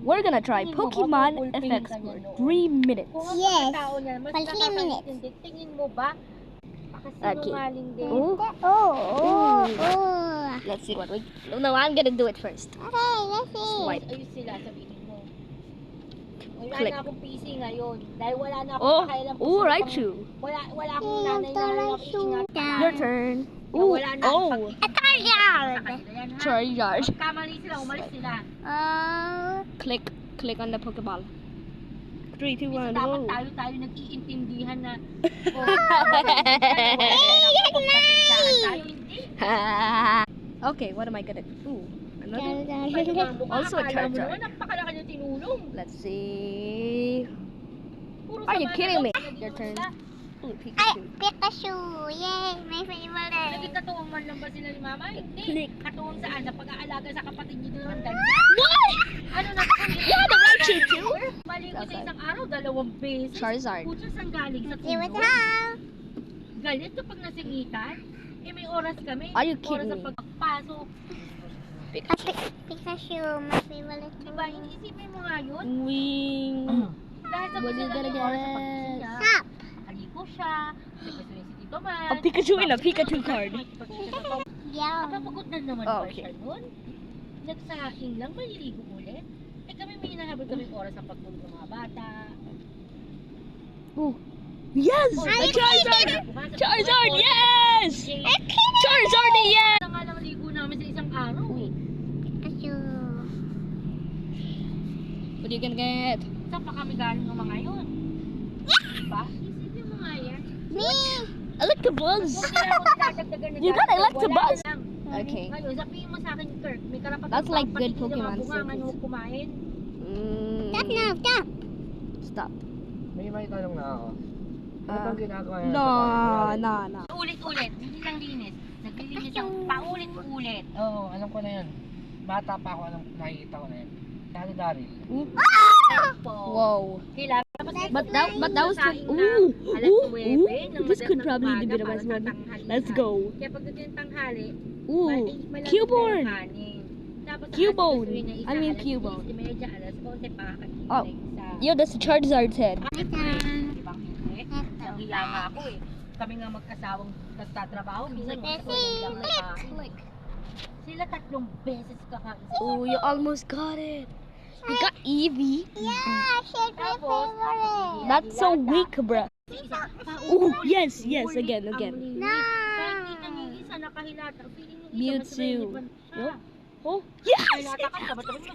We're gonna try Pokemon FX for 3 minutes. Kung ang Yes. pagkatao niya, mas For 3 minutes. nakakaintindi, tingin mo ba? Okay. Kasinungaling din. Ooh. Oh. Let's see what we. No, I'm gonna do it first. Okay, let's see. Swipe. Ayun sila, sabihin mo. Wala Click. na akong PC ngayon. Dahil wala na akong Oh, pakialam kung ooh, sino Raichu. Wala akong nanay na iingat. Your turn. Ooh, Ooh, wala na oh, akong A Charizard. sa kanila yan, ha? Charizard. Kamali sila, umalis sila. Click on the Pokeball. 3, 2, 1, Dapat go. tayo nag-iintindihan na. Oh, tayo hindi. Okay, what am I gonna do? Ooh, another. Charizard. Also a Akala mo Charizard. naman, napakalaki niya tinulong. Let's see. Puro Are you sama kidding na me? lang naging Your turn. sila. Ooh, Ay, Pikachu. Pikachu. Yay, my favorite. Naging katuwang man lang ba sila ni Mama? Hindi. Click. Katuwang saan? Sa pag-aalaga sa kapatid niyo naman ganyan. What? Ano na? Yeah, the Raichu too. Mali ko sa isang araw, 2 beses. Charizard. Pucha, saan galing? Sa See what's tulo? up. Galit kapag nasingitan. Eh may oras kami. Are you Oras kidding sa me? pagpasok. Pikachu, my favorite. Diba, iniisipin mo nga yun? Wing. Dahil sa What gusto is lang gonna yung oras sa get? paggising niya. Stop. Aliko siya. Gusto niya si Tito Man. A Pikachu in a Pikachu card. Yeah. Kapagod na naman Oh, ba okay. siya nun? Nagsaing lang, maliligo ulit. Eh kami may hinahabol kami oras sa pagtulog ng mga bata. Ooh. Yes! Oh, A diba? Charizard! Pumasok- Charizard, pumasok- yes! Charizard, yes! Ito nga lang ligo namin sa isang araw eh. Pikachu. What are you gonna get? Saan pa kami galing ng mga yun? Diba? Isipin mo nga yan. Me. Electabuzz! Huwag nila ako dinadagdagan na You dahil got Electabuzz! wala na lang. Okay. Ngayon, sabihin mo sa akin, Kirk, may karapatan That's ka like ang good patigil ng mga Pokemon bungangan service. mo kumain. Stop now, stop. Stop. May tanong na ako. Ano Ah, bang ginagawa niya No, sa bahay? no. Ulit-ulit, hindi lang linis. Naglilinis ang paulit-ulit. Oo, alam ko na yan. Bata pa ako, nakikita ko na yan. Dari-dari. Ooh. Po. Whoa. Kailangan But that was Saing good. na Ooh, alas ooh, 9 ooh. ng This could madaling probably be umaga the para best sa one. tanghalian. Let's go. Kaya pagdating ng tanghali, Ooh, malamig Cubone. na yung kanin. Tapos sa Cubone. alas 10 na isa, I mean alas Cubone. 10:30, alas 11 pa kakatinig Oh. sa... Yo, that's a Charizard's head. Di ba, hindi? Nahiya nga ako eh. Kami nga mag-asawang nagtatrabaho, minsan mga lang nakain. Sila 3 beses kakain. Oh, you almost got it. You got Eevee. Yeah, she's my favorite. That's so weak, bruh. Oh, yes, yes, again. No! No. Kahit hindi nangingisa, nakahilata. Feeling yung isa, mas Mewtwo. relevant siya. Oh, yes! Kahilata ka, tabat-tabat mo.